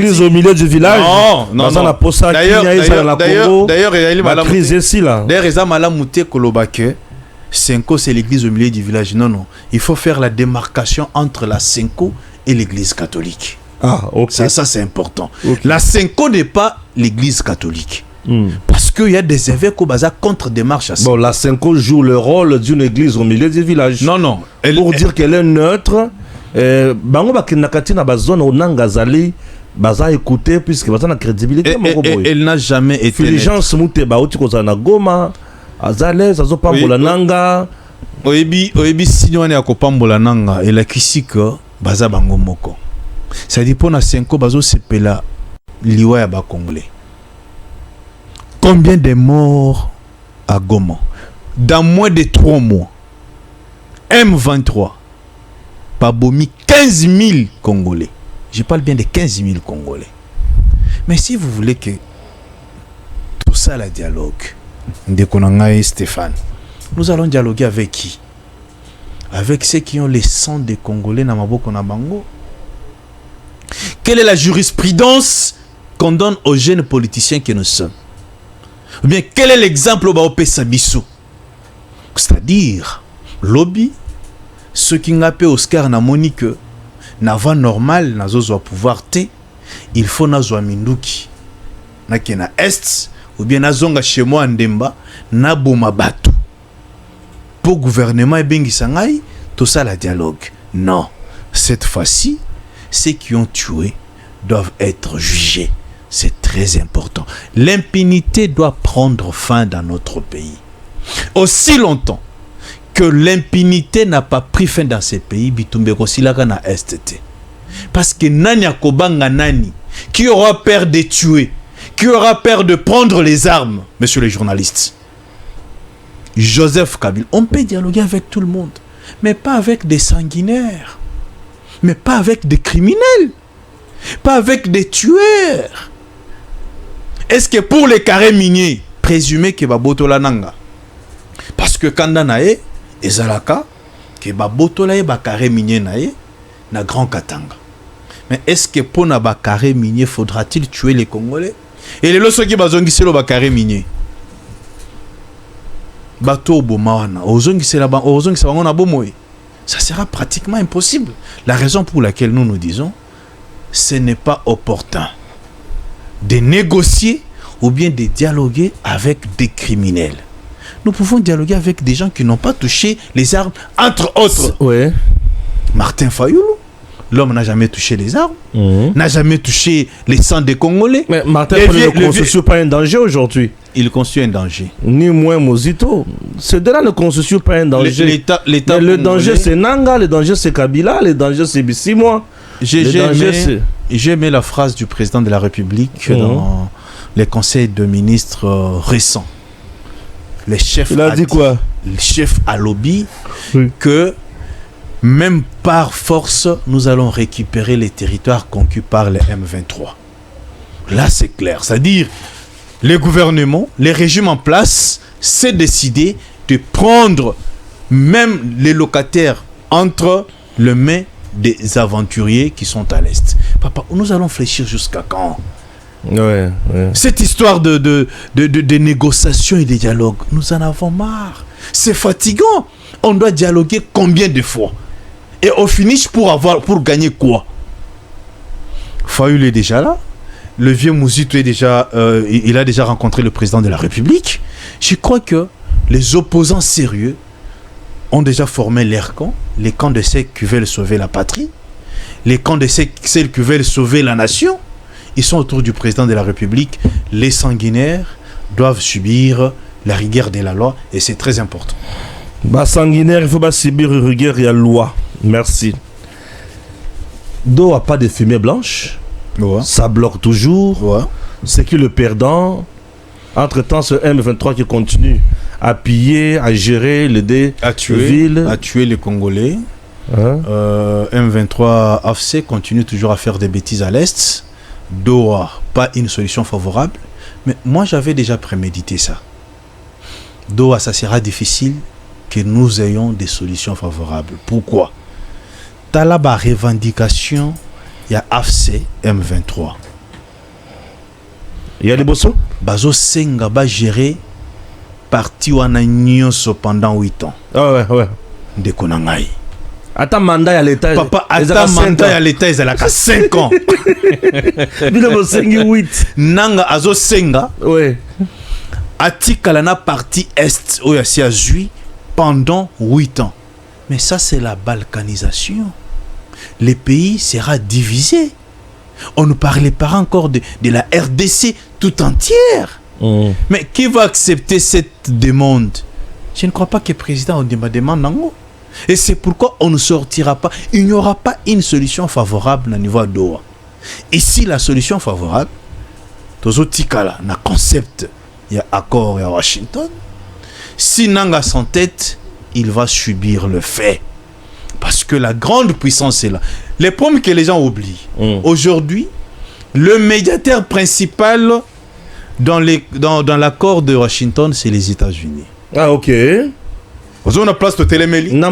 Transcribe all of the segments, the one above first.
L'église au milieu du village. Non. D'ailleurs, la crise ici là. D'ailleurs, ils ont malamouté Kolobake. Senko, c'est l'église au milieu du village. Non. Il faut faire la démarcation entre la Senko et l'église catholique. Ah, ok. Ça c'est important. Okay. La Senko n'est pas l'église catholique. Parce qu'il y a des évêques au bazar contre des marches à ça. Bon, la Senko joue le rôle d'une église au milieu du village. Non. Pour dire qu'elle est neutre, bango bakinakati na bazone onanga zali baza écouter puisque baza na crédibilité moko boy. Elle n'a jamais été Fulgence mute ba oti kozana Goma azale zazo pambola nanga. Oyebi signone ya kopambola nanga et la kisika baza bango moko. Ça dit pour na Senko bazo sepela liwa ya ba congolais. Combien de morts à Goma? Dans moins de 3 mois, M23 Pabomi 15 000 Congolais. Je parle bien de 15 000 Congolais. Mais si vous voulez que tout ça, la dialogue, Ndekonanga Stéphane, nous allons dialoguer avec qui? Avec ceux qui ont les sangs des Congolais na maboko na bango. Quelle est la jurisprudence qu'on donne aux jeunes politiciens que nous sommes? Ou bien quel est l'exemple au Baopé Sabiso? C'est-à-dire, lobby, ceux qui n'ont pas Oscar na Monique, n'avant normal, n'a pas pouvoir te, il faut na zo minduki, na kena est, ou bien na zonga chez moi ndemba, na boma batu. Pour gouvernement et bengi sangai, tout ça la dialogue. Non, cette fois-ci, ceux qui ont tué doivent être jugés. C'est très important. L'impunité doit prendre fin dans notre pays. Aussi longtemps que l'impunité n'a pas pris fin dans ces pays, Bitumbe Kosilaka na STT. Parce que nani akobanga nani, qui aura peur de tuer, qui aura peur de prendre les armes, messieurs les journalistes. Joseph Kabila, on peut dialoguer avec tout le monde, mais pas avec des sanguinaires, mais pas avec des criminels, pas avec des tueurs. Est-ce que pour les carrés miniers, présumé que babotola nanga? Parce que quand nae ezalaka que babotola e ba carré minier nae na Grand Katanga. Mais est-ce que pour na ba carré minier faudra-t-il tuer les Congolais? Et les loso qui bazongiselo ba carré minier. Bato bomawana, ozongisela ba ozongisela bango na bomoy. Ça sera pratiquement impossible. La raison pour laquelle nous disons, ce n'est pas opportun de négocier ou bien de dialoguer avec des criminels. Nous pouvons dialoguer avec des gens qui n'ont pas touché les armes, entre autres. Ouais. Martin Fayoulou, l'homme n'a jamais touché les armes, n'a jamais touché les sangs des Congolais. Mais Martin Fayoulou ne constitue pas un danger aujourd'hui. Il constitue un danger. Ni moins Mozito. Ce là ne constitue pas un danger. Le danger c'est Nanga, le danger c'est Kabila, le danger c'est Bissimois. J'ai aimé la phrase du président de la République dans les conseils de ministres récents. Le chef Il a dit quoi? Le chef a lobby que même par force, nous allons récupérer les territoires conquis par les M23. Là, c'est clair. C'est-à-dire, les gouvernements, les régimes en place, s'est décidé de prendre même les locataires entre les mains des aventuriers qui sont à l'Est. Papa, nous allons fléchir jusqu'à quand? Ouais. Cette histoire de négociations et de dialogues, nous en avons marre. C'est fatigant. On doit dialoguer combien de fois? Et au finish, pour gagner quoi? Fayoulou est déjà là. Le vieux Mouzito est déjà, il a déjà rencontré le président de la République. Je crois que les opposants sérieux ont déjà formé leurs camps, les camps de ceux qui veulent sauver la patrie, les camps de ceux qui veulent sauver la nation. Ils sont autour du président de la République. Les sanguinaires doivent subir la rigueur de la loi et c'est très important. Bah sanguinaire, il faut pas subir la rigueur et la loi. Merci. D'eau a pas de fumée blanche. Ouais. Ça bloque toujours. Ouais. C'est qui le perdant? Entre-temps, ce M23 qui continue à piller, à gérer les villes. À tuer les Congolais. M23 AFC continue toujours à faire des bêtises à l'Est. Doha, pas une solution favorable. Mais moi, j'avais déjà prémédité ça. Doha, ça sera difficile que nous ayons des solutions favorables. Pourquoi? T'as là-bas revendication, il y a AFC M23. Il y a les bossons. Bazo senga ba gérer parti wana nyonso pendant 8 ans. Ah ouais. Ndeko na ngai. Attends, mandat à l'État. Papa, attends, mandat à l'État, ils ont 5 ans. Bilo bosengi 8. Nanga azo senga. Ouais. Atikala na partie est où il y a Zui pendant 8 ans. Mais ça, c'est la balkanisation. Le pays sera divisé. On ne parlait pas encore de la RDC tout entière. Mais qui va accepter cette demande? Je ne crois pas que le président demande non. Et c'est pourquoi on ne sortira pas. Il n'y aura pas une solution favorable au niveau de Doha. Ici, la solution favorable, Tozo Tikala, na concept, il y a accord à Washington. Si Nanga s'entête, il va subir le fait. Parce que la grande puissance est là. Les problèmes que les gens oublient. Aujourd'hui, le médiateur principal dans l'accord de Washington, c'est les États-Unis. Ah, ok. On a place de télémélie. Nous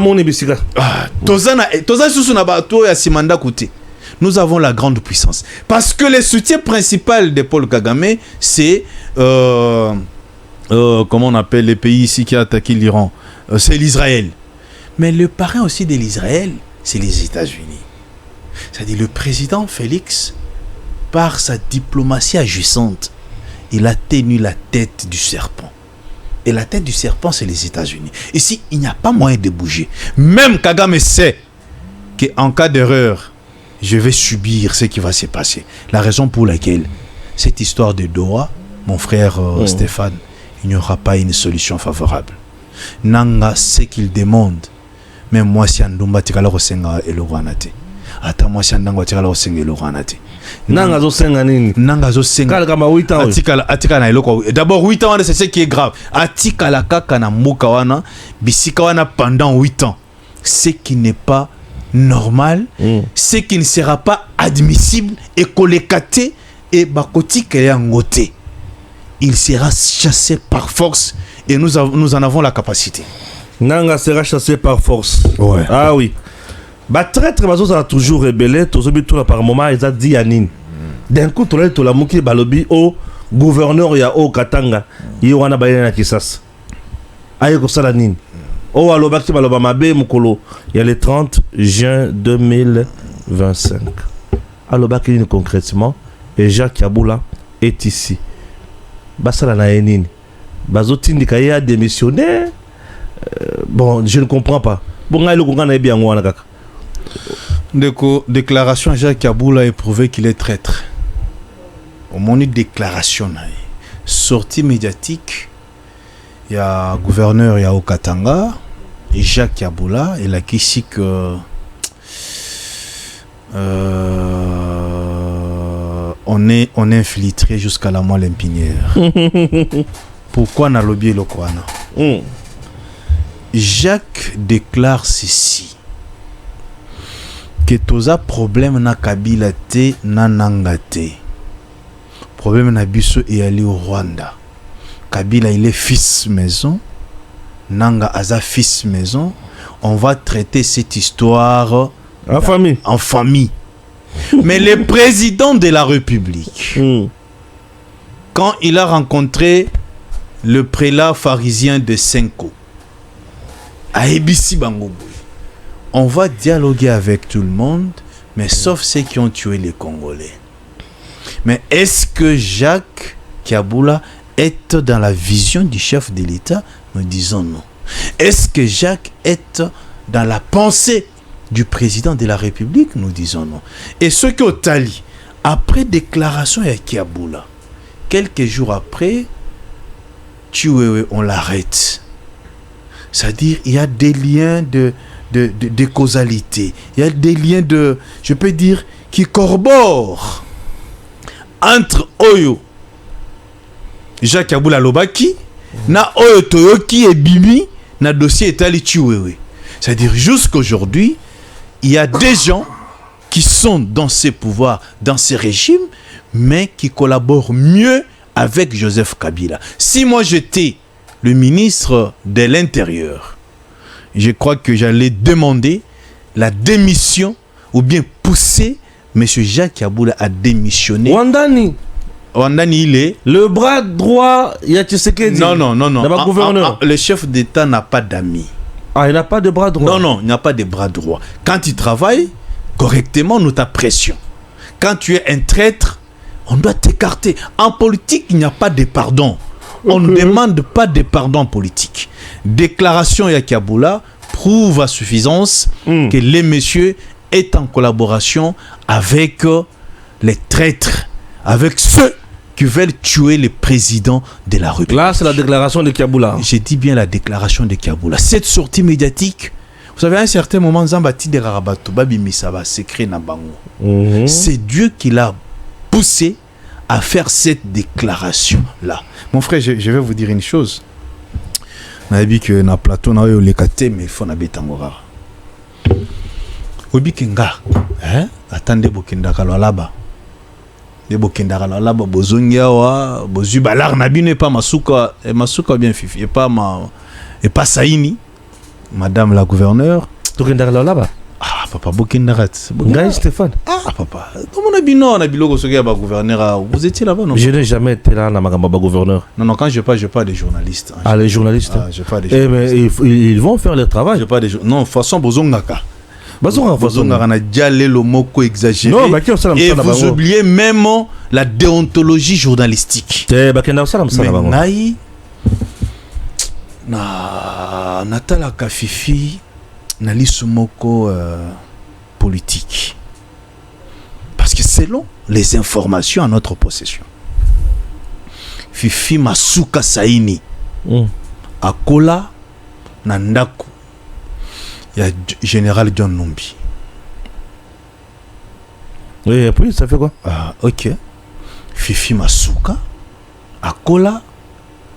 avons la grande puissance. Parce que le soutien principal de Paul Kagame, c'est... comment on appelle les pays ici qui ont attaqué l'Iran? C'est l'Israël. Mais le parrain aussi de l'Israël, c'est les États-Unis. C'est-à-dire le président Félix, par sa diplomatie agissante, il a tenu la tête du serpent. Et la tête du serpent, c'est les États-Unis. Ici, il n'y a pas moyen de bouger. Même Kagame sait qu'en cas d'erreur, je vais subir ce qui va se passer. La raison pour laquelle cette histoire de Doha, mon frère Stéphane, il n'y aura pas une solution favorable. Nanga, ce qu'il demande, même moi, si Andumba tikala rosenga eloranate. Ata moi, si Andanga tikala rosenga eloranate. Nanga zo senga nini? Nanga zo senga. Kala kama 8 ans. Atika na eloko. D'abord 8 ans, c'est ce qui est grave. Atika la kaka na mboka wana, bisika wana pendant 8 ans. Ce qui n'est pas normal, ce qui ne sera pas admissible et collecté et bakoti kele ngote. Il sera chassé par force et nous en avons la capacité. Nanga sera chassé par force. Ouais. Ah oui. Bah traître bazo a toujours rebellé, tozobi tout par moment ils a dit yanine. D'un coup tolé to la muki balobi au gouverneur ya au Katanga, yi wana bayena na Kisasa. Ayo ko sala nini? O aloba ki baloba mabe mukolo ya le 30 juin 2025. Aloba ki concrètement et Jacques Yaboula est ici. Basala na yenini. Bazo tindika ya démissionné. Bon, je ne comprends pas. Bon, ngai lokanga na bien ngwana kaka. Déclaration Jacques Yaboula a prouvé qu'il est traître. Au moment de déclaration, sortie médiatique, il y a gouverneur Yao Katanga et Jacques Yaboula et la ici que on est infiltré jusqu'à la moelle épinière. Pourquoi n'a lobby le Kouana? Jacques déclare ceci, que toza problème na Kabila te na Nanga te. Problème na biso et aller au Rwanda. Kabila il est fils maison, Nanga aza fils maison. On va traiter cette histoire en famille. En famille. Mais le président de la République, quand il a rencontré le prélat pharisien de Senko, à Ebisi Bangobo, on va dialoguer avec tout le monde, mais sauf ceux qui ont tué les Congolais. Mais est-ce que Jacques Yaboula est dans la vision du chef de l'État? Nous disons non. Est-ce que Jacques est dans la pensée du président de la République? Nous disons non. Et ce que Otali, après déclaration de Yaboula, quelques jours après, on l'arrête. C'est-à-dire, il y a des liens de causalité. Il y a des liens je peux dire, qui corroborent entre Oyo, Jacques Yaboula Lobaki, na Oyo Toyoki et Bibi, na dossier Etali Chiwewe. C'est-à-dire, jusqu'aujourd'hui, il y a des gens qui sont dans ces pouvoirs, dans ces régimes, mais qui collaborent mieux avec Joseph Kabila. Si moi j'étais le ministre de l'Intérieur, je crois que j'allais demander la démission ou bien pousser M. Jacques Yaboula à démissionner. Wandani. Wandani, il est... Le bras droit, il y a Tshisekedi. Non. D'abord gouverneur. Le chef d'État n'a pas d'amis. Ah, il n'a pas de bras droit. Non, il n'a pas de bras droit. Quand il travaille correctement, nous ta pression. Quand tu es un traître, on doit t'écarter. En politique, il n'y a pas de pardon. On ne demande pas de pardon en politique. Déclaration Yakiaboula prouve à suffisance que les messieurs est en collaboration avec les traîtres, avec ceux qui veulent tuer le président de la République. Là, c'est la déclaration de Kiaboula. J'ai dit bien la déclaration de Kiaboula. Cette sortie médiatique, vous savez, à un certain moment, Zambati de Rarabato, Babi Misaba, s'écrit Nabango. C'est Dieu qui l'a poussé à faire cette déclaration-là. Mon frère, je vais vous dire une chose. On a dit que dans Platon, on a eu les catés, mais il faut n'aller Tangora. Obi Kenga, attendez, Bokenda là-bas. De Bokenda là-bas, Bozongia, Bozuba, l'Arnabi n'est pas Masuka, et Masuka bien fifi, et pas Saini, madame la gouverneure. Bokenda là-bas. Ah, papa, Bokenda Ngaï Stéphane. Ah, papa, comment on a dit non, on a dit le gouverneur, vous étiez là-bas, non? Je n'ai jamais été là, dans ma gouverneur. Non, quand je parle des journalistes. Ah, les journalistes. Ah, je parle des journalistes. Mais ils vont faire leur travail. Je parle des non, de toute façon, Bozongaka. Bozongaka, on a déjà le mot exagéré. Non, et vous oubliez même la déontologie journalistique. Mais Naï, Natala Kafifi, Nali Sumoko politique. Parce que selon les informations à notre possession, Fifi Masuka Saini, Akola, Nandaku, il y a général John Numbi. Oui, et puis ça fait quoi? Ok. Fifi Masuka, Akola,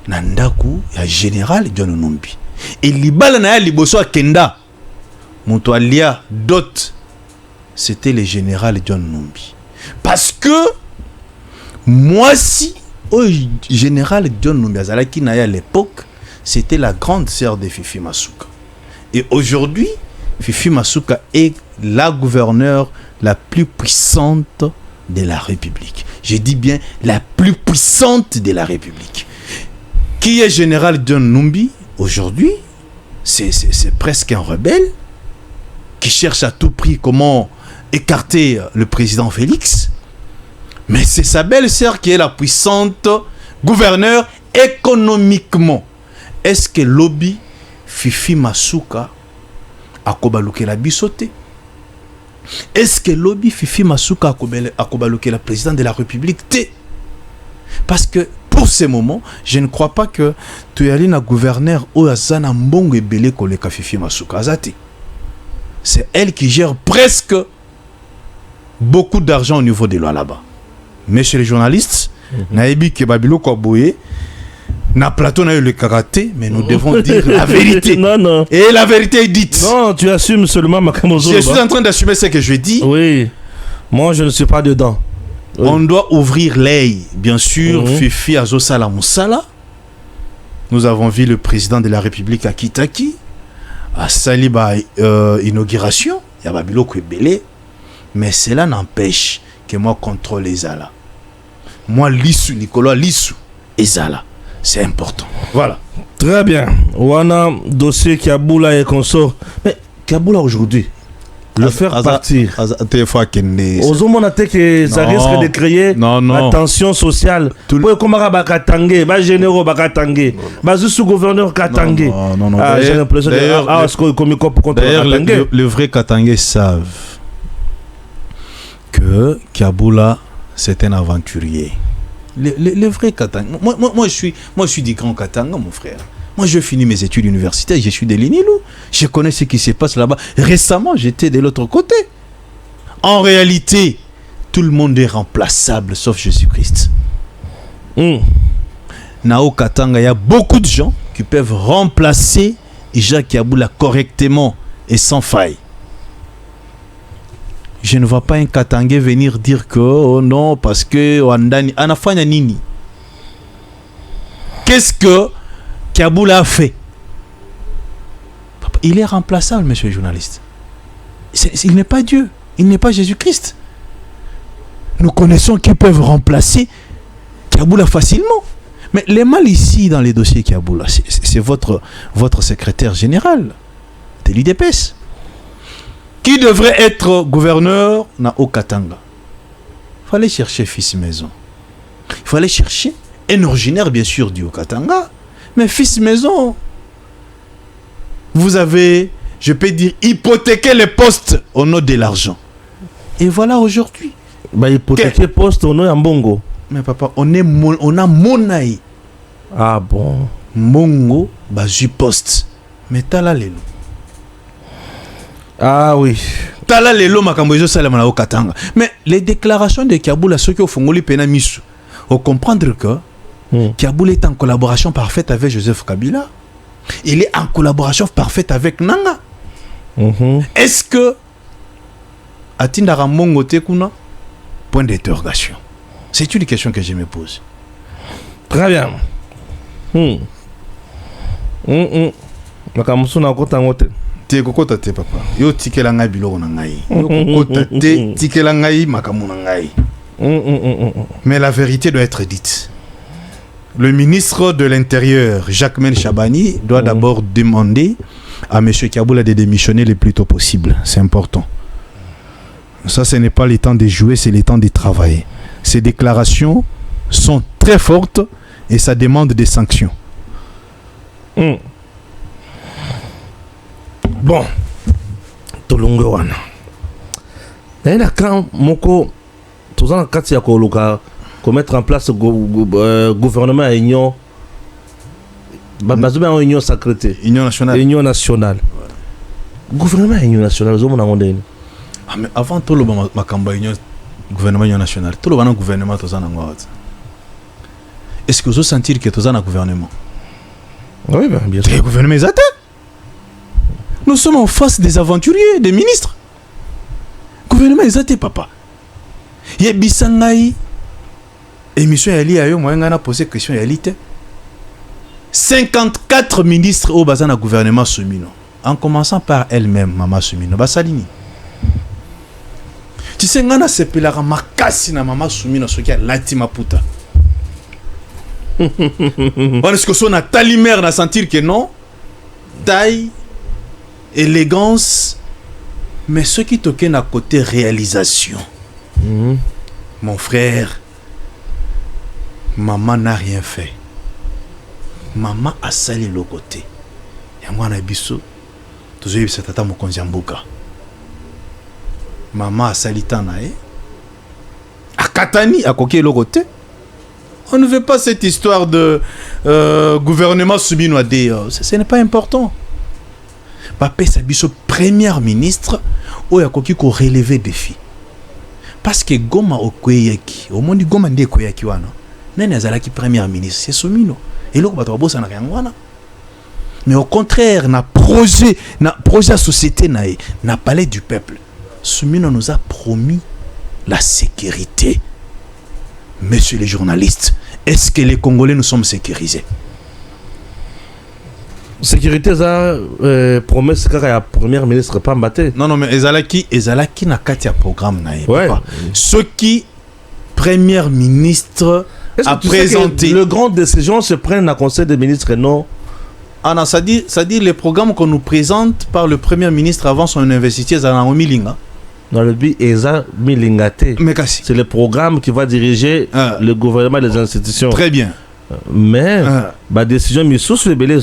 Nandaku, il y a général John Numbi. Et Libala na ya liboso Kenda, Moutoualia, Dot, c'était le général John Numbi. Parce que moi si au général John Numbi Azalaki na ya à l'époque, c'était la grande sœur de Fifi Masuka. Et aujourd'hui, Fifi Masuka est la gouverneure la plus puissante de la République. Je dis bien la plus puissante de la République. Qui est général John Numbi aujourd'hui? C'est presque un rebelle qui cherche à tout prix comment écarter le président Félix. Mais c'est sa belle-sœur qui est la puissante gouverneure économiquement. Est-ce que lobby Fifi Masuka a kobaluke la bisoté? Est-ce que lobby Fifi Masuka a kobaluke la président de la République? Parce que pour ce moment, je ne crois pas que tu es allé na gouverneur ou azana mbongo ebele koleka Fifi Masuka azati. C'est elle qui gère presque beaucoup d'argent au niveau des lois là-bas. Mais chez les journalistes, naebi ke babilo ko boye na plateau na eu le karaté, mais nous devons dire la vérité. Non. Et la vérité est dite. Non, tu assumes seulement ma Je suis en train d'assumer ce que je dis. Oui. Moi, je ne suis pas dedans. Oui. On doit ouvrir l'œil. Bien sûr, Fifi Azosala Moussala. Nous avons vu le président de la République à Kitaki, à Saliba inauguration. Il y a Babilo Kwebele. Mais cela n'empêche que moi contrôle les Zala. Moi, Lissou, Nicolas Lissou, Ezala. C'est important. Voilà. Très bien. Wana, dossier Kiaboula et consort. Mais Kiaboula aujourd'hui, le faire partir. Ozomona te que ça risque de créer la tension sociale. Pour comment bakatangé, ba généraux bakatangé, ba sous-gouverneur katangé. Non. J'ai l'impression d'ailleurs les vrais katangés savent que Kiaboula c'est un aventurier. Les vrais Katanga. Moi, je suis du Grand Katanga, mon frère. Moi, je finis mes études universitaires, je suis de l'Inilou. Je connais ce qui se passe là-bas. Récemment, j'étais de l'autre côté. En réalité, tout le monde est remplaçable, sauf Jésus-Christ. Nao Katanga, il y a beaucoup de gens qui peuvent remplacer Jacques Kiaboula correctement et sans faille. Je ne vois pas un Katangé venir dire que oh non, parce que Wandani Anafanya Nini. Qu'est-ce que Kiaboula a fait? Il est remplaçable, monsieur le journaliste. Il n'est pas Dieu, il n'est pas Jésus-Christ. Nous connaissons qui peuvent remplacer Kiaboula facilement. Mais les mal ici dans les dossiers Kiaboula, c'est votre secrétaire général de l'UDPS qui devrait être gouverneur na Okatanga. Il fallait chercher fils maison. Il fallait chercher un originaire bien sûr du Okatanga, mais fils maison. Vous avez, je peux dire, hypothéqué les postes au nom de l'argent. Et voilà aujourd'hui. Bah hypothéquer poste au nom de Mbongo. Mais papa, on a Monaï. Ah bon. Mongo, bah j'ai poste. Mais t'as là les Ah oui. T'as là les lots makambozo salamana au Katanga. Mais les déclarations de Kiaboula, ceux qui ont fongoli penamisu, on comprendre que Kiaboula est en collaboration parfaite avec Joseph Kabila. Il est en collaboration parfaite avec Nanga. Est-ce que Atindara Mongo Tekuna? Point d'interrogation. C'est une question que je me pose. Très bien. Makamusu na kota ngote. Te kokota te papa. Yo tikela ngai biloko na ngai. Yo kokota te tikela ngai makamu na ngai. Mais la vérité doit être dite. Le ministre de l'Intérieur, Jacquemaine Chabani, doit d'abord demander à M. Kiaboula de démissionner le plus tôt possible. C'est important. Ça, ce n'est pas le temps de jouer, c'est le temps de travailler. Ces déclarations sont très fortes et ça demande des sanctions. Bon. Tolongo wana. Naina quand moko tozana kati ya koluka ko mettre en place gouvernement à union bazuma union sacrée Union nationale. Union nationale. Gouvernement à union nationale zo mona ngondeni. Ah mais avant tout le makamba union gouvernement union nationale, tout le gouvernement tozana ngwatsa. Est-ce que vous sentez que tozana gouvernement? Oui, ben, bien sûr. Le gouvernement est atteint. Nous sommes en face des aventuriers, des ministres. Le gouvernement est atteint, papa. Il y a Bissangaï. Émission Yali a eu, moi, on a posé question Yali. 54 ministres au bazan gouvernement Soumino. En commençant par elle-même, Maman Soumino. Basalini. Tu sais, on a sepelé la makasi na Maman Soumino, ce qui est l'atima puta. Est-ce que son a talimère à sentir que non? Taille, élégance, mais ce qui toquent à côté réalisation. Mon frère, maman n'a rien fait. Maman a sali le côté. Et moi, on a biso. Tous les c'est tata mon konjambuka. Maman a sali tanae. A Katani, a coqué le côté. On ne veut pas cette histoire de gouvernement Soumino à ce n'est pas important. Papa Sabiso, premier ministre, où il y a qui relevé défi. Parce que Goma Okoyaki, au monde du Goma Ndé Koyaki wana, nene azalaki premier ministre, c'est Soumino. Et l'autre bato bossa na wana. Mais au contraire, na projet la société na palais du peuple. Soumino nous a promis la sécurité. Messieurs les journalistes, est-ce que les Congolais nous sommes sécurisés? Sécurité, ça, promesse que la première ministre pas battu. Non, mais Ezalaki n'a qu'à programme. Ouais. Ce qui, premier ministre, a présenté. Le grand décision se prennent à conseil des ministres, non? Ah non, ça dit les programmes qu'on nous présente par le premier ministre avant son investiture à Naomi Linga. Dans le but, c'est le programme qui va diriger le gouvernement et les institutions. Très bien. Mais la décision mise sous le belé,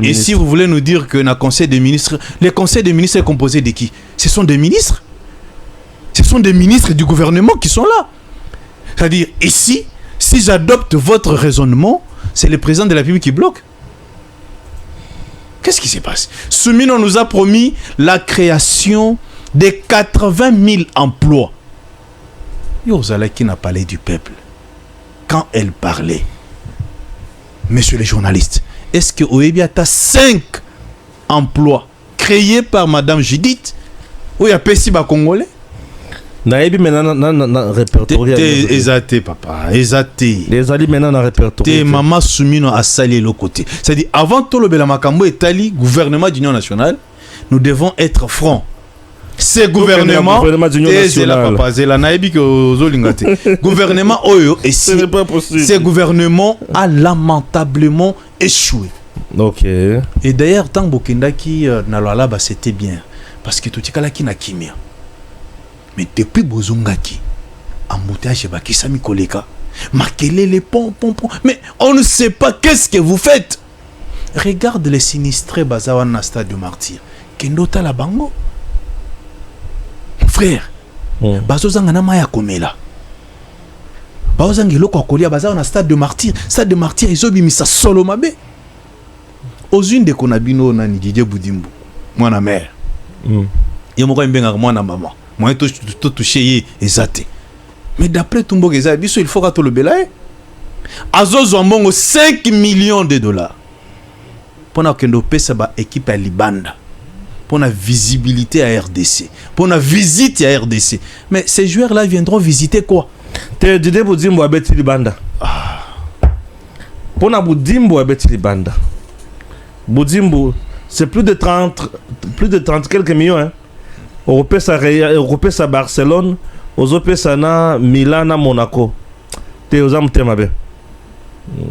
et si vous voulez nous dire que le conseil des ministres, les conseils des ministres est composé de qui? Ce sont des ministres. Ce sont des ministres du gouvernement qui sont là. C'est-à-dire, ici, si j'adopte votre raisonnement, c'est le président de la République qui bloque. Qu'est-ce qui se passe? Soumino nous a promis la création de 80 000 emplois. Yozala qui n'a parlé du peuple. Quand elle parlait, messieurs les journalistes, est-ce que Oebiata 5 emplois créés par Madame Judith ou il y a Pessiba Congolais? Naïbi maintenant répertorié. Ezaté papa, ezaté. Les alliés maintenant répertorié. Te maman Soumino a sali le côté. C'est-à-dire avant tout le Belamakambo et Tali, gouvernement d'Union nationale, nous devons être francs. c'est gouvernement d'union nationale. Gouvernement Oyo et Ce n'est pas possible. ce gouvernement a lamentablement échoué. Ok. Et d'ailleurs tant Bokendaki na Lualaba c'était bien parce que tout qui na kimia. Mais depuis Bozungaki embouteillage baki sami koleka marquez les pom. Mais on ne sait pas qu'est-ce que vous faites. Regarde les sinistrés bazawan na stade de Martyr. Kendota la bango. Mon frère. Bazozanga na maya komela. Bazozanga loko kolia bazawan na stade de Martyr. Stade de Martyr izobimisa solo mabe. Ozune de konabino nani Didier Boudimbo. Mwana mère. Yemoko mbenga mwana maman. Moi tout touché ezate. Mais d'après Tumbo Geza biso il faut que le belaye. Azozo mbongo 5 millions de dollars. Pour na kendo pesa ba équipe à Libanda. Pour la visibilité à RDC. Pour la visite à RDC. Mais ces joueurs là viendront visiter quoi? Te Didier Boudimbo abeti Libanda. Pour na Boudimbo abeti Libanda. Boudimbo, c'est plus de 30 quelques millions hein. Européen à Barcelone, Européen à Milan, à Monaco. T'es aux âmes témabé.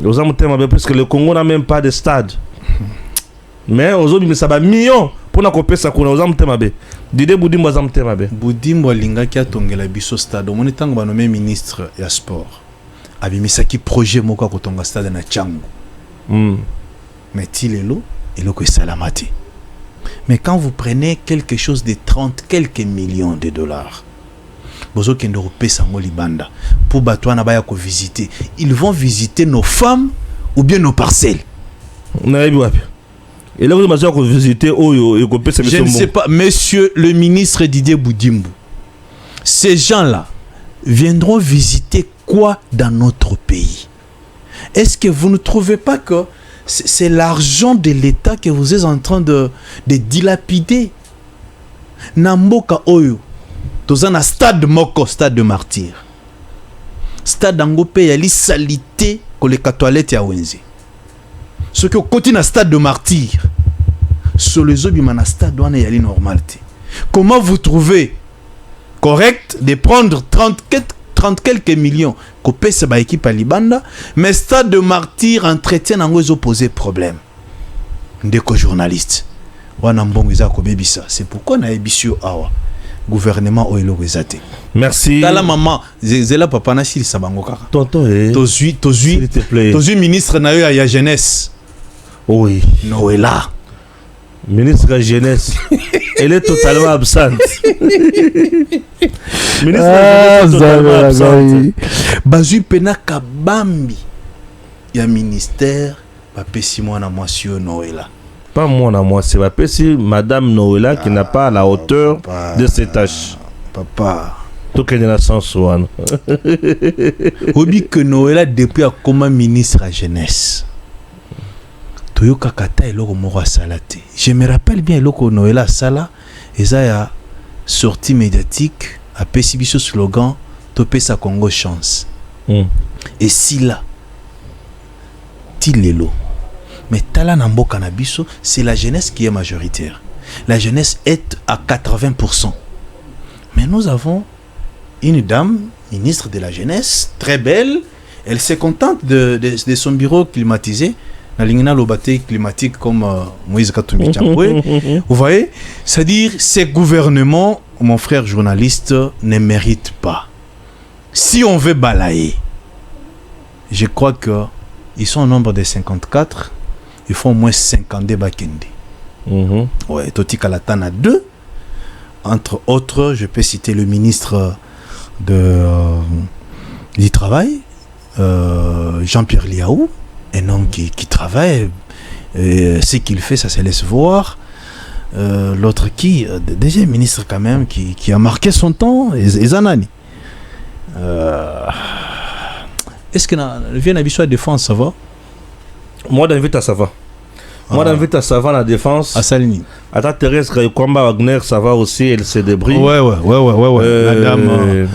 Aux âmes témabé parce que le Congo n'a même pas de stade. Mais aux autres, ça va millions pour na couper ça aux âmes témabé. Didier Boudimbo aux âmes témabé. Boudimbo linga ki atongela biso stade. On est en nommé ministre ya sport. Abimisaki projet moko ko tonga stade na Tchango. Mais Tilelo et loko salamati. Mais quand vous prenez quelque chose de 30 quelques millions de dollars, bozo kendo pesa ngo Libanda pour batwana baya ko visiter, ils vont visiter nos femmes ou bien nos parcelles. Et là vous avez ko visiter oyo et ko pesa. Je ne sais pas, monsieur le ministre Didier Boudimbo. Ces gens-là viendront visiter quoi dans notre pays? Est-ce que vous ne trouvez pas que c'est l'argent de l'État que vous êtes en train de dilapider? Namboka Oyo, dans un stade Moko, stade de Martyr. Stade Angopé, il y a les salités que les toilettes à Wenzi. Ce que continue à stade de Martyr, sur les autres, il y a un stade où il y a les normalités. Comment vous trouvez correct de prendre 30 quelques millions qu'on paie cette équipe à Libanda, mais stade de Martyr entretient en eux opposé problème. Ndeko journaliste. C'est pourquoi on a ébissé awa gouvernement oilo rezate. Merci. Tala maman, zela papa na shili sabango kaka. Tonton s'il te plaît. Tozui ministre na yo ya jeunesse. Oui. Noëlla. Ministre de la jeunesse. Elle est totalement absente. Ministre de la jeunesse totalement absente. Bazui pena kabambi. Ya ministère pape Simon na monsieur Noëlla. Pas moi, c'est pas Madame Noëlla qui n'a pas la hauteur de ses tâches. Papa. Tout qu'il y a dans sens one. Obi que Noëlla depuis a comme ministre à jeunesse. Toyoka kata eloko moko salate. Je me rappelle bien eloko Noëlla sala eza ya sortie médiatique a pesibiso slogan topé sa Congo chance. Et si là Tilelo. Mais tala nambo cannabis, c'est la jeunesse qui est majoritaire. La jeunesse est à 80%. Mais nous avons une dame, ministre de la jeunesse, très belle. Elle se contente de son bureau climatisé. La ligne lobaté climatique comme Moïse Katumbi Chamboué. Vous voyez? C'est-à-dire, ces gouvernements, mon frère journaliste, ne méritent pas. Si on veut balayer, je crois qu'ils sont au nombre de 54. Il faut au moins 52 Bakende. Ouais, Toti Kalatana 2. Entre autres, je peux citer le ministre du Travail, Jean-Pierre Liaou, un homme qui travaille. Ce qu'il fait, ça se laisse voir. L'autre deuxième ministre quand même, qui a marqué son temps, Ezanani. Est-ce que le vieux Nabiso à défense, ça va? Moi, j'invite à ça va. Moi, j'invite à ça va la défense. À Salini. À ta Thérèse Kaikwamba Wagner, ça va aussi, elle se débrouille. Ouais. Madame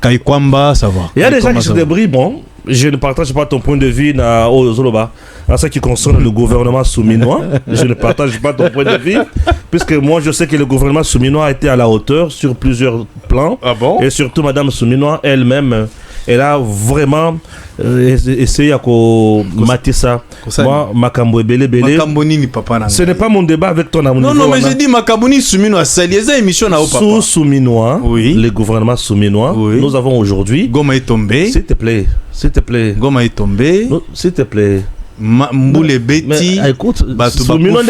Kaikwamba, ça va. Il y a des gens qui se débrouillent, bon. je ne partage pas ton point de vue Zoloba, en ce qui concerne le gouvernement souminois. Je ne partage pas ton point de vue, puisque moi je sais que le gouvernement souminois a été à la hauteur sur plusieurs plans. Ah bon? Et surtout Madame Souminois elle-même, elle a vraiment essayé à mater ça. Moi, Makambo Bele Bele. Ce n'est pas mon débat avec ton amour. Non, mais j'ai dit Makamboni Souminois, c'est les émissions à papa. Sous Souminois, oui. Le gouvernement souminois, oui. Nous avons aujourd'hui. Goma est tombé. S'il te plaît. Goma est tombé. S'il te plaît. Mboule Beti. Écoute, Souminois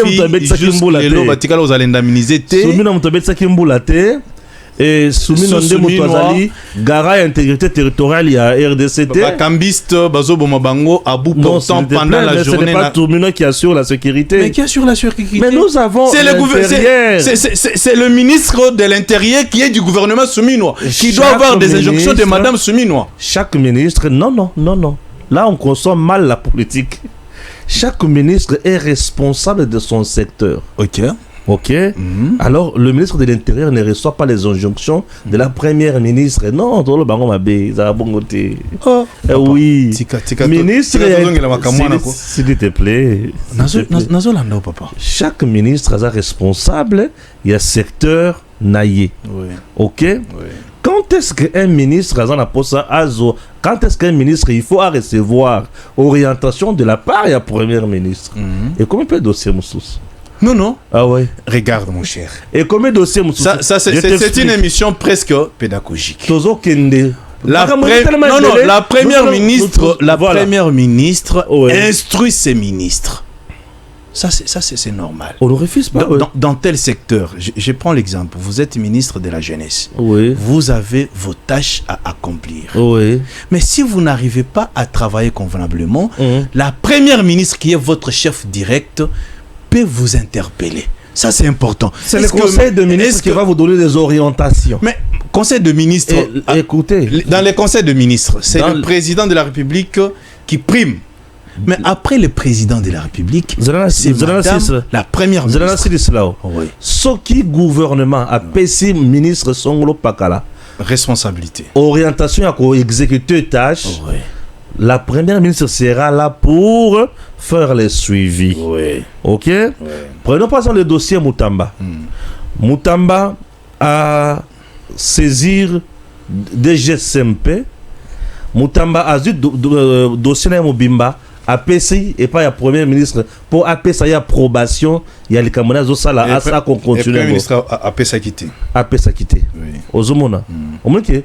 et Souminois Ndemutwazali, Gara intégrité territoriale, il y a RDCT. Bakambiste, Bazo Bomabango, Abou pourtant pendant la journée. Ce n'est pas Souminois qui assure la sécurité. Mais qui assure la sécurité? Mais nous avons. C'est le ministre de l'Intérieur qui est du gouvernement souminois, qui doit avoir des injonctions de Madame Souminois. Chaque ministre, non. Là, on consomme mal la politique. Chaque ministre est responsable de son secteur. Ok. Alors, le ministre de l'Intérieur ne reçoit pas les injonctions de la première ministre. Non, tout le bango mabé, ça a bon côté. Oui. Ministre, s'il te plaît. Chaque ministre est responsable. Il y a secteur naïe. Ok. Quand est-ce qu'un ministre quand est-ce qu'un ministre il faut recevoir orientation de la part de la première ministre? Et combien de dossiers Moussous? Non. Ah ouais. Regarde mon cher. Et combien de dossiers Moussous? Ça c'est une émission presque pédagogique. Tozo Kende. La première ministre instruit ses ministres. Ça c'est normal. On ne refuse pas. Dans tel secteur, je prends l'exemple. Vous êtes ministre de la jeunesse. Oui. Vous avez vos tâches à accomplir. Oui. Mais si vous n'arrivez pas à travailler convenablement, la première ministre qui est votre chef direct peut vous interpeller. Ça c'est important. C'est le conseil de ministre qui va vous donner des orientations. Mais conseil de ministre, écoutez. Dans les conseils de ministres, c'est le président de la République qui prime. Mais après le président de la République, c'est madame la première ministre. Ce qui gouvernement a payé ministre Songolo Pakala. Responsabilité. Orientation à exécuter tâches. La première ministre sera là pour faire les suivis. Ok. Prenons par exemple le dossier Moutamba. Moutamba a saisir DGSMP. Moutamba a dit dossier Mobimba. APC et pas la première ministre pour APC il y a approbation il y a les camarades au sala à ça qu'on continue. Le premier ministre APC quitté. APC quitté. Aux homona. Au moins que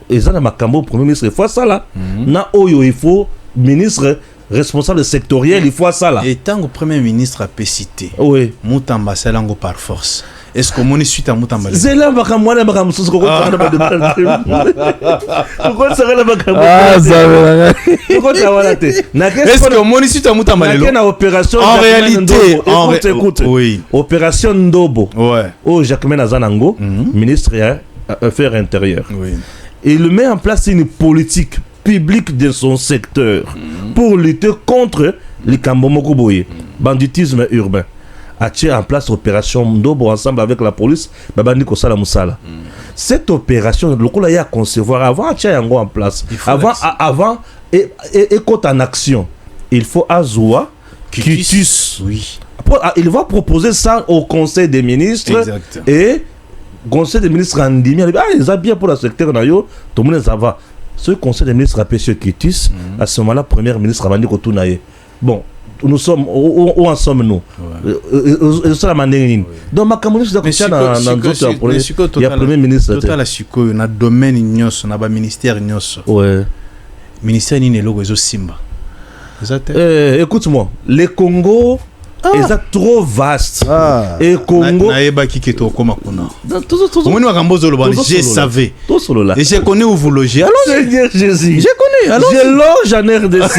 ils ont ma cambo premier ministre il faut ça là. Na oyo il faut ministre responsable sectoriel il faut ça là. Et tant que premier ministre APC oui. Moutamba salango par force. Est-ce que mon suite à Moutamba? Zela bakamwana bakamususu ko tsana ba de. Ko tsara bakamwana. Ah ça va. Ko tawala te. Est-ce que mon suite à Moutamba lelo? Na opération en réalité écoute. Oui. Opération Ndobo. Ouais. Oh Jacquemain Azanango, ministre des Affaires intérieures. Oui. Il met en place une politique publique de son secteur pour lutter contre les Kambomoko Boye, banditisme urbain. A tiré en place l'opération Ndobo ensemble avec la police, Babandiko Sala Moussala. Cette opération, le coup là, il y a à concevoir avant à tirer en place. Avant et en action. Il faut Azoua, Kitus. Oui. Il va proposer ça au Conseil des ministres. Exact. Et Conseil des ministres Andimi, ils ont bien pour le secteur nayo, tout le monde ça va. Ce Conseil des ministres a pêché Kitus, à ce moment-là, Premier ministre Babandiko Tounaye. Bon. Nous sommes où en sommes-nous? Donc ma communauté il y a premier ministre total la siko na domaine nyos na ba ministère nyos. Ouais. Ministère ni ne logo simba. Écoute-moi, les Congo est trop vaste. Et Congo na eba ki keto koma kuna. Je savais. Et j'ai connu où vous logez. Alors Seigneur Jésus. J'ai connu. Alors je loge en RDC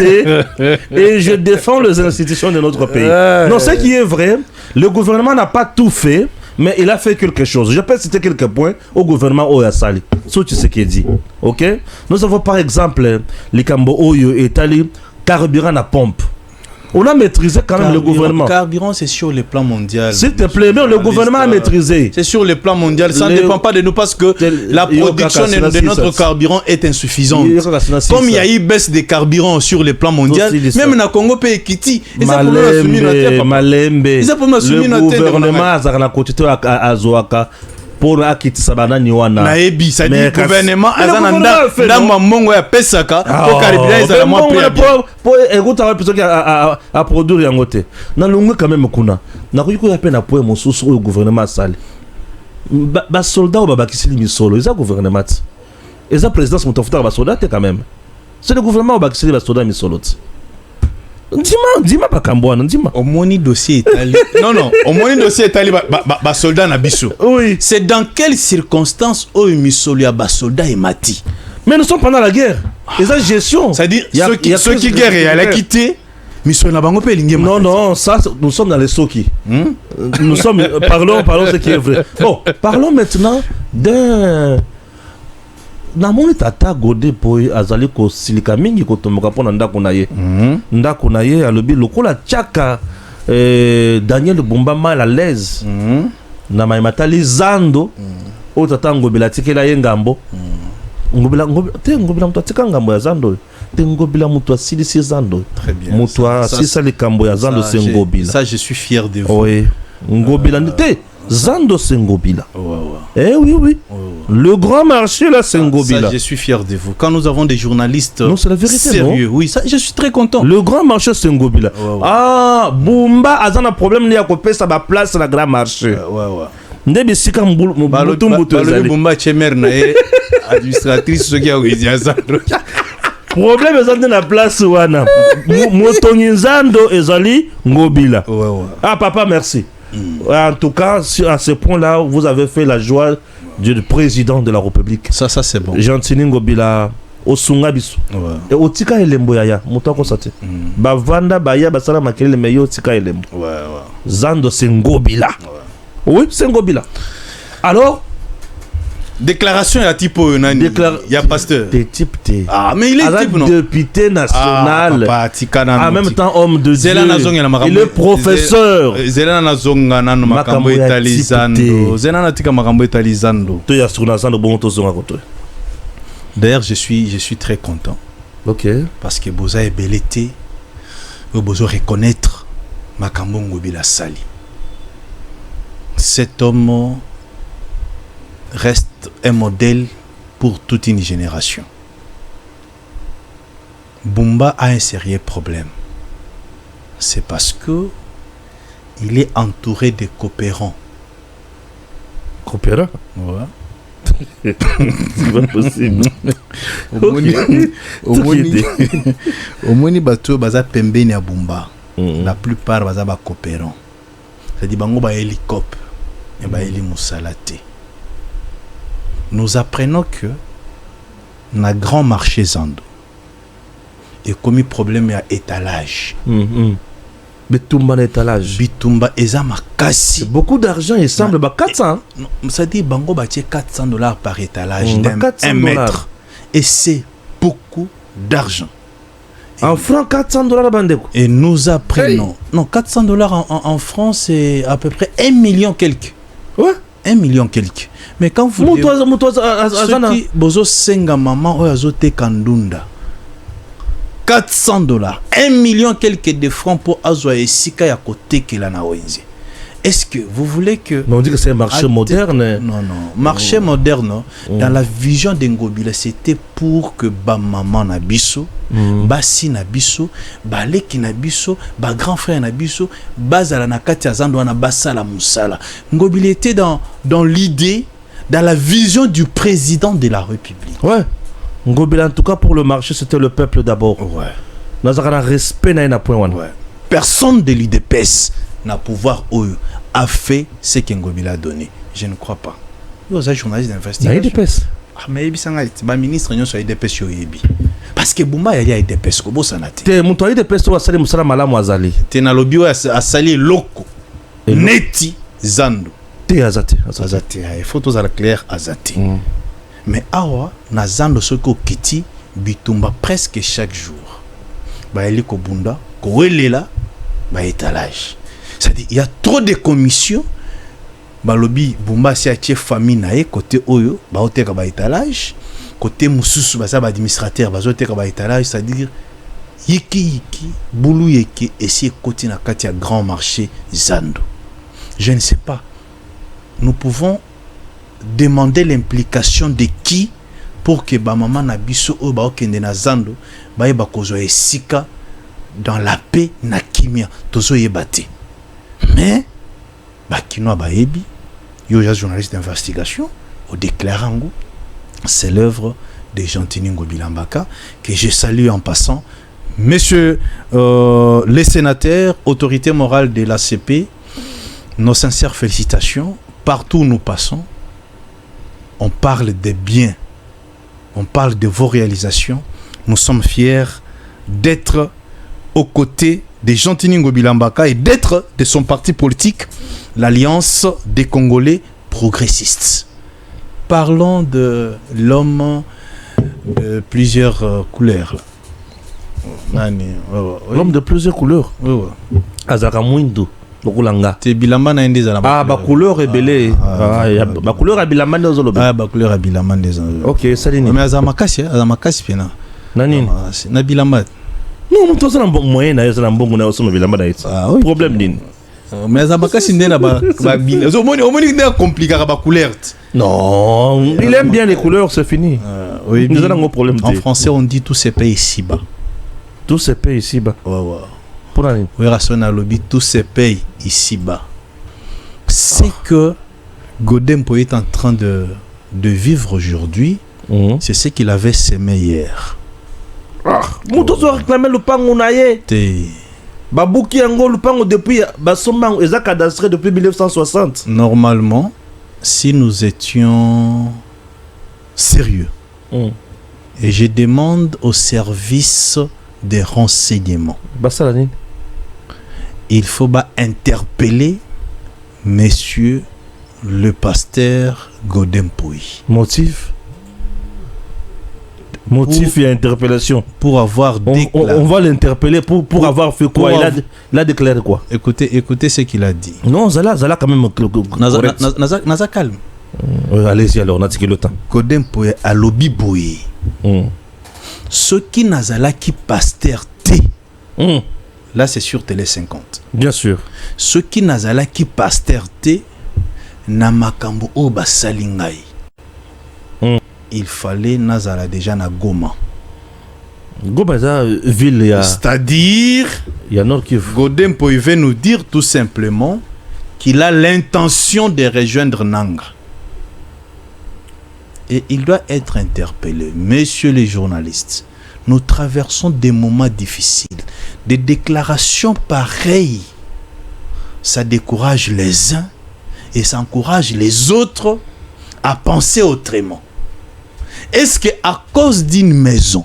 et je défends les institutions de notre pays. Non, ce qui est vrai, le gouvernement n'a pas tout fait, mais il a fait quelque chose. Je peux citer quelques points au gouvernement Oyasali. C'est ce qui est dit. Ok? Nous avons par exemple les Cambo Oyo et Tali carburant à pompe. On a maîtrisé quand même le gouvernement. Carburant, c'est sur le plan mondial. S'il te plaît, mais le gouvernement a maîtrisé. C'est sur le plan mondial. Ça ne dépend pas de nous parce que la production de notre carburant est insuffisante. Comme il y a eu baisse des carburants sur le plan mondial, même dans Congo, pays Kiti. Le gouvernement a continué à Zoaka. Pour akiti sabana ni wana na ebi ça dit gouvernement azananda ndamba mongo ya pesaka pour carburant ezala moins pour écouter la personne à produire yango te na longue quand même kuna na ko ya pena pour mosusu au gouvernement sale ba soldat ou ba kisili misolo eza gouvernement eza présidence motofuta ba soldat te quand même c'est le gouvernement ou ba kisili ba soldat misolo. Dis-moi pas Cambouane, dis-moi. Au moni dossier italien. Non, au moni dossier italien, ba soldat na biso. Oui. C'est dans quelles circonstances au misolia ba soldat et mati. Mais nous sommes pendant la guerre. Et ça gestion. C'est-à-dire ceux qui guerre et a quitté. Mission bango pe lingé. Non, ça nous sommes dans les soki. Nous sommes parlons ce qui est vrai. Bon, parlons maintenant d'un namoni tata gode boy azali ko silika mingi ko tomoka pona ndako na ye ndako na ye alobi lokola chaka Daniel Bumba mal à l'aise na maimatali zando o tata ngobila tikela ye ngambo ngobila mtu atika ngambo ya zando te ngobila mtu asili si zando très bien mtu asisa le kambo ya zando se ngobila ça je suis fier de vous. Oui ngobila te Zando Sengobila. Eh oui. Le grand marché là Sengobila. Ça, je suis fier de vous. Quand nous avons des journalistes non, c'est la vérité, sérieux, non? Oui, ça, je suis très content. Le grand marché Sengobila. Ah, Bumba azana problème ni akopé ça ba place la grand marché. Ndebi sika mbutumbutu ezali. Bumba chemer na administratrice ce qui a organisé Zando. Problème ezali na place wana. Motongi Zando ezali Ngobila. Ah papa merci. En tout cas, à ce point-là, vous avez fait la joie du président de la République. Ça c'est bon. Gentini Ngobila, Osunga Bisu. Et Otika Elembo Yaya, Moutako Sate. Bavanda Baya Basala Makele Meyo Otika Elembo. Zando Sengobila. Oui, Sengobila. Alors, déclaration à type Nani. Il y a pasteur. Des types. Ah, mais il est type non. Député national. En même temps, homme de Dieu. Il est professeur. Zelana Zonga nano makambo italizando. Zelana tika makambo italizando. To ya suna zando bonto zonga koto. D'ailleurs, je suis très content. OK. Parce que boza est belleté. Bozo reconnaître makambo ngobila sali. Cet homme reste un modèle pour toute une génération. Bumba a un sérieux problème. C'est parce que il est entouré de coopérants. Coopérants? Ouais. C'est pas possible. Au moni bato baza pembeni ya Bumba. La plupart baza ba coopérants. C'est-à-dire bango ba hélicoptère et ba heli musalate. Nous apprenons que na grand marché Zando et commis problème à étalage. Bitumba étalage. Bitumba eza makasi. Beaucoup d'argent, il semble ba 400. Ça dit bango ba $400 par étalage d'un mètre. Et c'est beaucoup d'argent. En francs, $400 bandeko. Et nous apprenons. Non, $400 en France c'est à peu près 1 million quelque. Ouais. 1 million quelque. Mais quand vous ceux qui bozo senga maman oyazote kandunda $400 1 million quelque de francs pour azwa esika ya kotekela na wenze. Est-ce que vous voulez que mais on dit que c'est un marché moderne. Non, marché moderne dans la vision de Ngobila c'était pour que ba maman na biso basi na biso baleki na biso ba grand frère na biso bazala na kati ya zando na basala musala. Ngobila était dans l'idée, dans la vision du président de la République. Ouais. Ngobila en tout cas pour le marché c'était le peuple d'abord. Ouais. Nous avons un respect na point one. Ouais. Personne de l'UDPS n'a pouvoir a fait ce que Ngobila a donné. Je ne crois pas. Vous êtes journaliste d'investigation. l'UDPS. Ah mais ba ministre ño so UDPS yo yebi. Parce que Bumba ya UDPS ko bo sanate. Te muto UDPS wa sali musala malamu azali. Te na lobby wa asali loko. Neti Zando. Te azate. Il faut tous être clair azate. Mais awa na Zando soko kiti bitumba presque chaque jour. Ba eli ko bunda ko welela bah étalage. C'est-à-dire il y a trop de commissions. Balobi Bumba si a famille nae côté oyo ba oteka ba étalage, côté mususu ba ça ba administrateur ba oteka ba étalage, c'est-à-dire yiki boulou yiki essayer côté na kati ya grand marché Zando. Je ne sais pas. Nous pouvons demander l'implication de qui pour que ba maman na biso o ba okende na Zando ba ba kozo esika dans la paix na kimia tozo yebate. Mais ba kino ba ebi yo journaliste d'investigation au déclarant c'est l'œuvre de Jean-Tini Ngobilambaka que je salue en passant. Messieurs les sénateurs, autorité morale de l'ACP, nos sincères félicitations. Partout où nous passons, on parle des biens, on parle de vos réalisations. Nous sommes fiers d'être aux côtés de Jean-Tini Ngobilambaka et d'être de son parti politique, l'Alliance des Congolais progressistes. Parlons de l'homme de plusieurs couleurs. L'homme de plusieurs couleurs. Azaka Mwindo. C'est Bilamba na indé. Ah, ba couleur rebelle. Ba couleur abilamba ndezo lobe. Ah, ba couleur abilamba ndezo. OK, salini. Mais azamakasi pena. Nani? Na bilamba. Non, mon toza na mbongo moyen na yoza na mbongo na yoza na bilamba na yoza. Ah oui. Problème din. Mais azamakasi ndena ba bilamba. Omoni ndena compliqué ba couleur. Non, il aime bien les couleurs, c'est fini. Oui, nous avons un problème. En français, on dit tous ces pays ici-bas. Tous ces pays ici-bas. Ouais. Pour l'année. Oui, Rassona lobby, tous ces pays ici-bas. C'est que Godempo est en train de vivre aujourd'hui. C'est ce qu'il avait semé hier. Moutou doit réclamer le pango naye. Babouki Ango le pango depuis Basomang et Zakadastré depuis 1960. Normalement, si nous étions sérieux, et je demande au service des renseignements, il faut interpeller monsieur le pasteur Godempoui. Motif et interpellation. Pour avoir déclaré. On va l'interpeller pour avoir fait quoi? Il a déclaré quoi? Écoutez ce qu'il a dit. Non, Zala quand même. Naza calme. Allez-y alors, on a tiré le temps. Godempoui a lobby boy. Ce qui nazala qui pasteur T. Là, c'est sur Télé 50. Bien sûr. Ce qui nazala qui pasteur T. Namakambo oba salingai. Il fallait nazala déjà na Goma. Goma c'est ville. C'est-à-dire, il y a Nord Kivu. Godempoui veut nous dire tout simplement qu'il a l'intention de rejoindre Nanga. Et il doit être interpellé. Messieurs les journalistes, nous traversons des moments difficiles. Des déclarations pareilles, ça décourage les uns et ça encourage les autres à penser autrement. Est-ce qu'à cause d'une maison,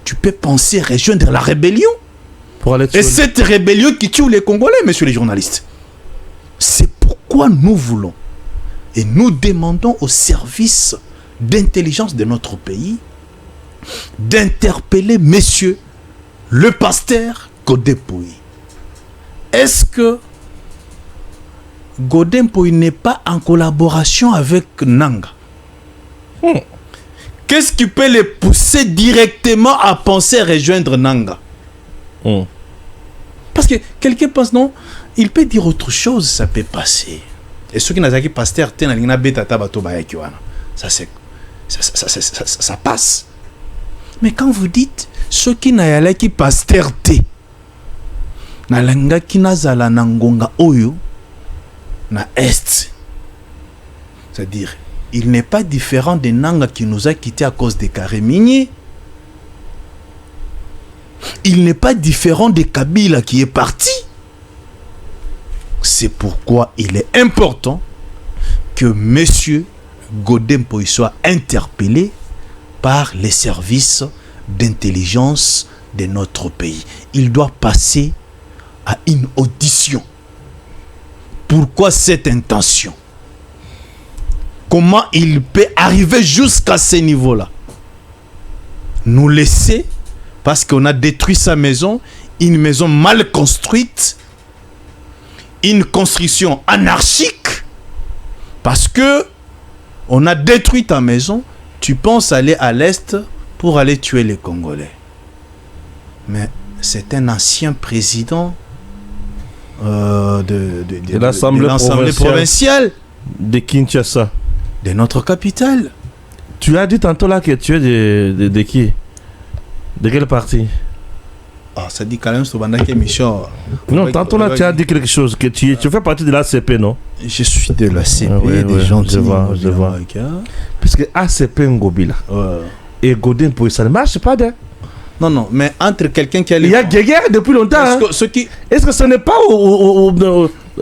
tu peux penser rejoindre la rébellion? Et cette rébellion qui tue les Congolais, messieurs les journalistes. C'est pourquoi nous voulons et nous demandons aux services d'intelligence de notre pays d'interpeller monsieur le pasteur Godempoui. Est-ce que Godempoui n'est pas en collaboration avec Nanga? Qu'est-ce qui peut les pousser directement à penser rejoindre Nanga? Parce que quelqu'un pense non, il peut dire autre chose, ça peut passer. Et ceux qui n'ont pas pasteur, ça passe. Mais quand vous dites ceux qui n'ont pas pasteur, nalanga qui nazala nangonga oyo na est, c'est-à-dire il n'est pas différent de Nanga qui nous a quittés à cause des carrés miniers. Il n'est pas différent de Kabila qui est parti. C'est pourquoi il est important que monsieur Godempoui soit interpellé par les services d'intelligence de notre pays. Il doit passer à une audition. Pourquoi cette intention? Comment il peut arriver jusqu'à ce niveau-là? Nous laisser parce qu'on a détruit sa maison, une maison mal construite, une construction anarchique, parce que on a détruit ta maison, tu penses aller à l'Est pour aller tuer les Congolais. Mais c'est un ancien président de l'Assemblée provinciale de Kinshasa, de notre capitale. Tu as dit tantôt là que tu es de qui? De quel parti? Ah, ça dit quand même sur Bandaki Michon. Non, tantôt là tu as dit quelque chose, que tu fais partie de l'ACP, non? Je suis de l'ACP, des gens je vois. Puisque ACP Ngobila et Godin pour ça ne marche pas bien. Non, mais entre quelqu'un qui a... Il y a guerre depuis longtemps. Est-ce que ce n'est pas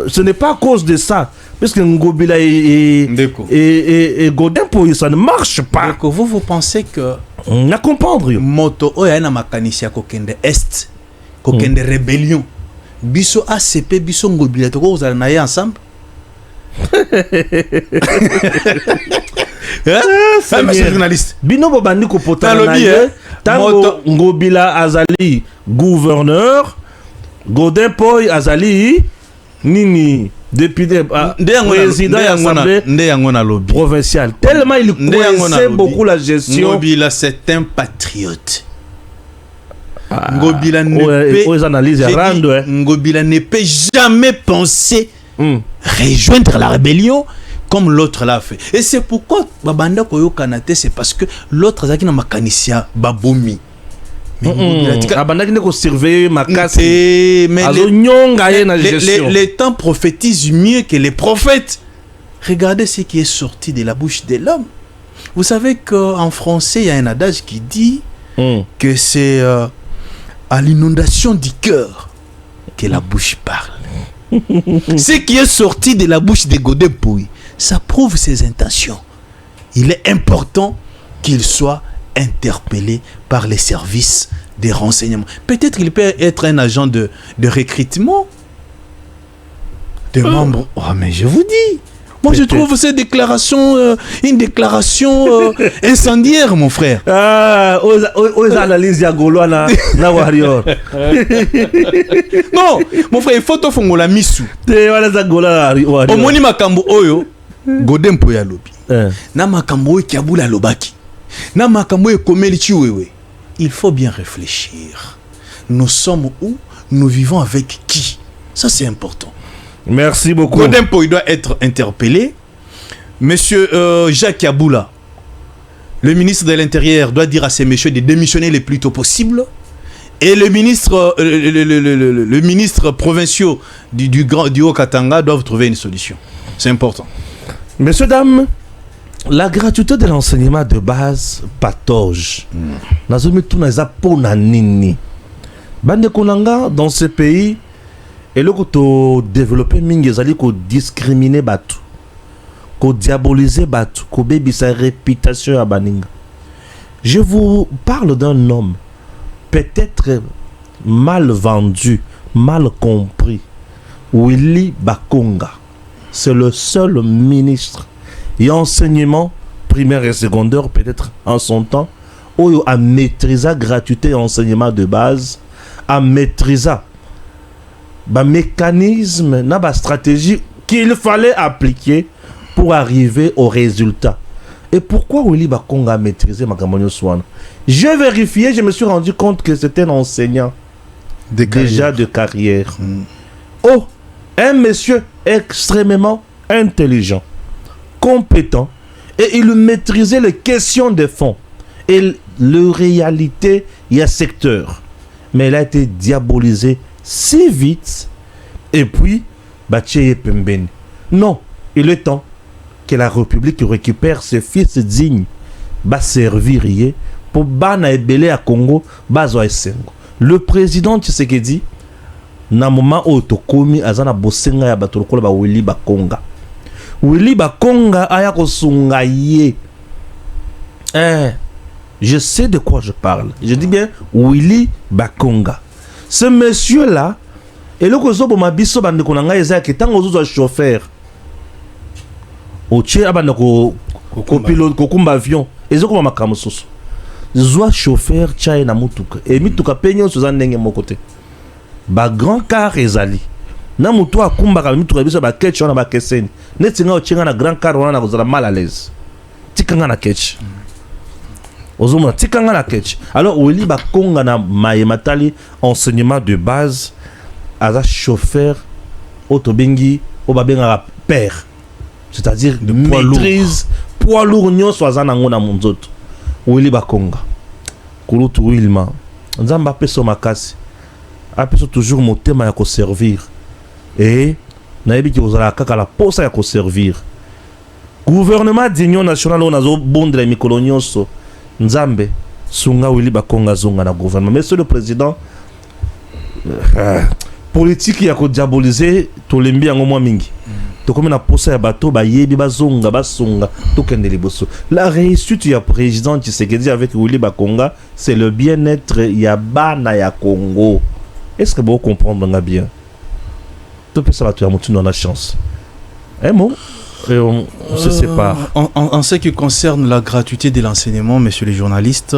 ce n'est pas à cause de ça? Parce que Ngobila et Godin pour ça ne marche pas. Donc vous pensez que... On a comprendre. Moto oyana makanisia kokende est, kokende rébellion. Biso ACP, biso Ngobila, to vous allez naïe ensemble. C'est monsieur journaliste. Bino bobandi ko potana tango Ngobila azali gouverneur, Godin Poy azali nini député président de l'Assemblée provinciale. Tellement il connaissait beaucoup la gestion. Ngobila c'est un patriote. Ngobila ne peut jamais penser rejoindre la rébellion comme l'autre l'a fait. Et c'est pourquoi Babanda Koyo Kanate, c'est parce que l'autre Zaki na makanisia babomi. Les temps prophétisent mieux que les prophètes. Regardez ce qui est sorti de la bouche de l'homme. Vous savez qu'en français, il y a un adage qui dit que c'est à l'inondation du cœur que la bouche parle. Ce qui est sorti de la bouche de Godin Pouy, ça prouve ses intentions. Il est important qu'il soit interpellé par les services des renseignements. Peut-être qu'il peut être un agent de recrutement de membres. Oh, mais je vous dis, moi je trouve cette déclaration une déclaration incendiaire, mon frère. Ah, aux analyses Yagolo na warrior. Non, mon frère, il faut to fongola misu. Au moni makambo oyo Godin Pouy alobi. Na makambo kiabula lobaki. Na makambo ekomeli chiwewe. Il faut bien réfléchir. Nous sommes où? Nous vivons avec qui? Ça c'est important. Merci beaucoup. Godin Pouy doit être interpellé. Monsieur Jacques Yaboula, le ministre de l'Intérieur, doit dire à ces messieurs de démissionner le plus tôt possible. Et le ministre provincial du Haut-Katanga doivent trouver une solution. C'est important. Messieurs, dames, la gratuité de l'enseignement de base patauge. Nazomi tout na zapona nini. Bande konanga dans ce pays et le ko développer mingi ezali ko discriminer batu, ko diaboliser batu, ko bébi sa réputation à baninga. Je vous parle d'un homme peut-être mal vendu, mal compris. Willy Bakonga. C'est le seul ministre et enseignement primaire et secondaire peut-être en son temps où a maîtrisé gratuité enseignement de base, a maîtrisé le mécanisme, la stratégie qu'il fallait appliquer pour arriver au résultat. Et pourquoi Willy Bakonga a maîtrisé Makamonyo Swan? J'ai vérifié, je me suis rendu compte que c'était un enseignant déjà de carrière. Oh, un monsieur extrêmement intelligent, compétent, et il maîtrisait les questions de fond et le réalité il y a secteur, mais il a été diabolisé si vite et puis Baché Pembeni. Non, il est temps que la République récupère ses fils dignes, va servir pour bana ebele à Congo, bazo esengo. Le président Tshisekedi na moment où tokomi azana bosenga ya bato lokola ba Willy Bakonga. Willy Bakonga aya kosunga ye. Je sais de quoi je parle. Je dis bien Willy Bakonga. Ce monsieur là, et le kozo bo mabiso bande konanga eza ke tango zo chauffeur. Oche abanda ko pilote ko kumba avion. Ezo ko makamususu. zwa chauffeur tchaye na mutuka et mituka penyo soza ndenge moko te ba grand car ezali na mutu akumbaka mituka biso ba ketch wana ba keseni neti nga ochenga na grand car wana na kozala mal à l'aise tikanga na ketch ozomona tikanga na ketch alors Willy Bakonga na mayematali enseignement de base aza chauffeur otobengi obabenga père c'est-à-dire de maîtrise poids lourd nyonso aza nango na munzoto Willy Bakonga kulutu Wilma nzamba peso makasi apeso toujours motema ya ko servir et nayebi ki ozala kaka la posa ya ko servir gouvernement d'union nationale on azo bondela mikolo nyonso nzambe sunga Willy Bakonga zonga na gouvernement. Monsieur le président politique ya ko diaboliser to lembi yango mwa mingi to comme na posa ya bato ba yebi bazonga basonga to kende liboso. La réussite ya président Tshisekedi avec Willy Bakonga c'est le bien-être ya bana ya Congo. Est-ce que vous comprenez bien? To pesa bato ya mutu na chance. Un mot et on se sépare. En ce qui concerne la gratuité de l'enseignement, messieurs les journalistes,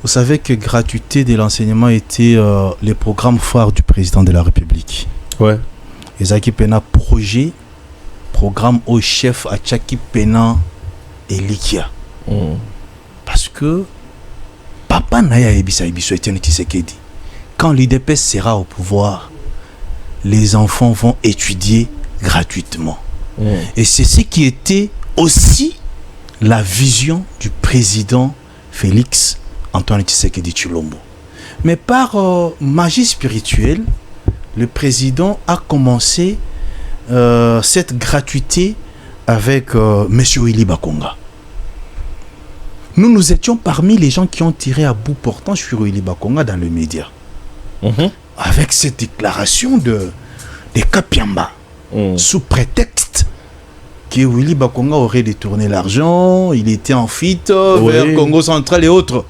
vous savez que gratuité de l'enseignement était le programme phare du président de la République. Ouais. Ezaki Pena projet, programme au chef à Tchaki Pena et Likia. Parce que Papa Naya Ebisa Ebiso Etienne Tshisekedi, quand l'IDPS sera au pouvoir, les enfants vont étudier gratuitement. Et c'est ce qui était aussi la vision du président Félix Antoine Tshisekedi Tshilombo. Mais par magie spirituelle, le président a commencé cette gratuité avec M. Willy Bakonga. Nous étions parmi les gens qui ont tiré à bout portant sur Willy Bakonga dans les médias. Avec cette déclaration de Kapiamba, sous prétexte que Willy Bakonga aurait détourné l'argent, il était en fuite vers Congo central et autres.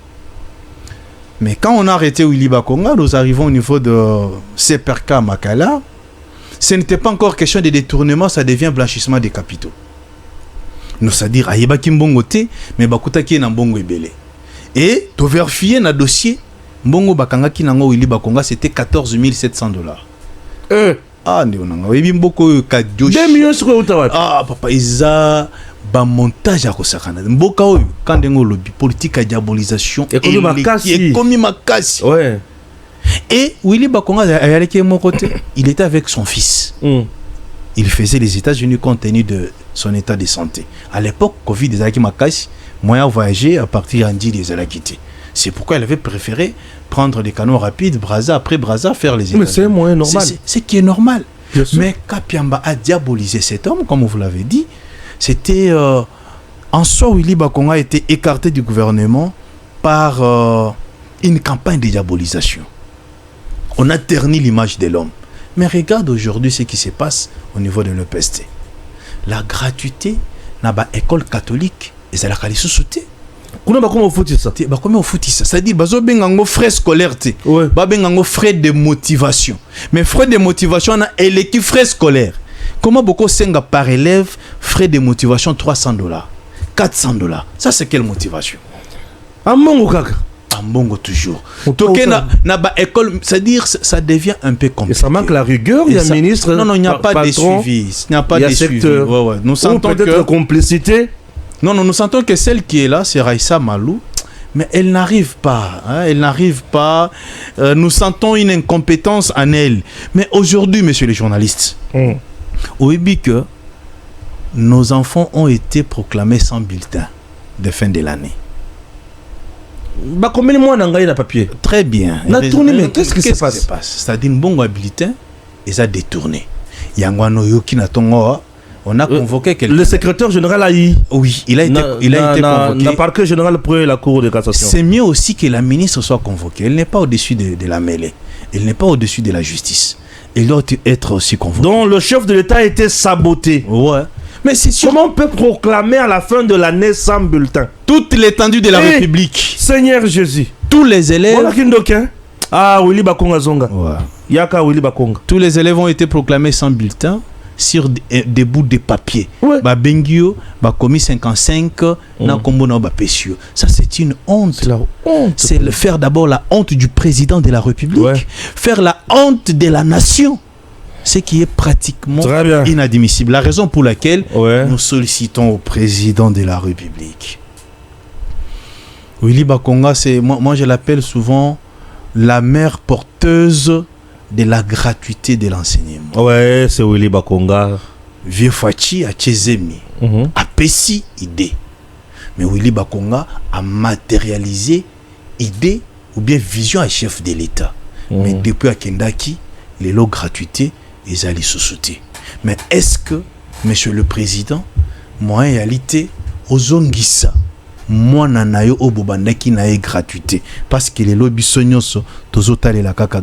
Mais quand on a arrêté Willy Bakonga, nous arrivons au niveau de CPRK Makala, ce n'était pas encore question de détournement, ça devient blanchissement des capitaux. Nous, c'est-à-dire, Aïeba Kimbongo te, mais Bakuta qui est dans Bongo Ebele. Et, tu vérifies dans le dossier, Mbongo Bakanga qui nango Willy Bakonga, c'était 14 700 $. Ah, nous avons beaucoup de 2 millions sur le ah, papa, ils ont un montage à Kosakana. Mboka, quand on a lobby politique à diabolisation, et comme Makassi. Ouais. Et Willy Bakonga, il était avec son fils. Il faisait les États-Unis compte tenu de son état de santé. À l'époque, Covid, des Alaki Makassi, moyen de voyager à partir d'Andi des Alakité. C'est pourquoi elle avait préféré prendre des canaux rapides, Brazza, après Brazza, faire les États-Unis. Mais c'est un moyen normal. C'est qui est normal. Mais Kapiamba a diabolisé cet homme, comme vous l'avez dit. C'était... en soi, Willy Bakonga a été écarté du gouvernement par une campagne de diabolisation. On a terni l'image de l'homme. Mais regarde aujourd'hui ce qui se passe au niveau de l'EPST. La gratuité n'a pas école catholique et c'est la qualité sous-souté. Comment on fout ça? Comment on fout ça? C'est-à-dire que frais scolaires, frais de motivation. Mais frais de motivation, on a l'équipe frais scolaires. Comment beaucoup senga par élève frais de motivation $300, $400? Ça c'est quelle motivation? En Bongo kaka. En Bongo toujours. Toké na ba école, c'est-à-dire ça devient un peu compliqué. Et ça manque la rigueur, il y a un ministre. Non, il n'y a pas de suivi. Il n'y a pas de suivi. Nous sentons peut-être complicité. Non, nous sentons que celle qui est là, c'est Raïssa Malou, mais elle n'arrive pas. Elle n'arrive pas. Nous sentons une incompétence en elle. Mais aujourd'hui, messieurs les journalistes, au Ibi que nos enfants ont été proclamés sans bulletin de fin de l'année. Bah, combien de mois on a papier? Très bien. Mais qu'est-ce qui se passe? C'est-à-dire, bon bulletin, ils ont détourné. Yangwano Yoki Natongoa. On a convoqué quelqu'un. Le secrétaire général a eu. Oui, il a été convoqué. Le parquet général pour la Cour de cassation. C'est mieux aussi que la ministre soit convoquée. Elle n'est pas au-dessus de la mêlée. Elle n'est pas au-dessus de la justice. Elle doit être aussi convoquée. Donc le chef de l'État a été saboté. Ouais. Mais c'est sûr. Comment on peut proclamer à la fin de l'année sans bulletin? Toute l'étendue de la République. Seigneur Jésus. Tous les élèves. Ah, Willy Bakonga Zonga. Ouais. Yaka Willy Bakonga. Tous les élèves ont été proclamés sans bulletin. sur des bouts de papier. Ouais. Ba bengio, ba commis 55, na kombo na ba pesio. Ça c'est une honte. C'est la honte. C'est faire d'abord la honte du président de la République, Ouais. faire la honte de la nation. Ce qui est pratiquement Très bien. inadmissible. La raison pour laquelle Ouais. nous sollicitons au président de la République. Willy Bakonga, c'est moi je l'appelle souvent la mère porteuse de la gratuité de l'enseignement. Ouais, c'est Willy Bakonga. Vieux Fachi a Tchezemi, a Pessi idée. Mais Willy Bakonga a matérialisé idée ou bien vision à chef de l'État. Mais depuis à Kendaki, les lots gratuités, ils allaient se sauter. Mais est-ce que, monsieur le président, moi en réalité, aux Zongissa, moi nanayo au Bobandaki nae gratuité. Parce que les lots bisognoso, tozotale la kaka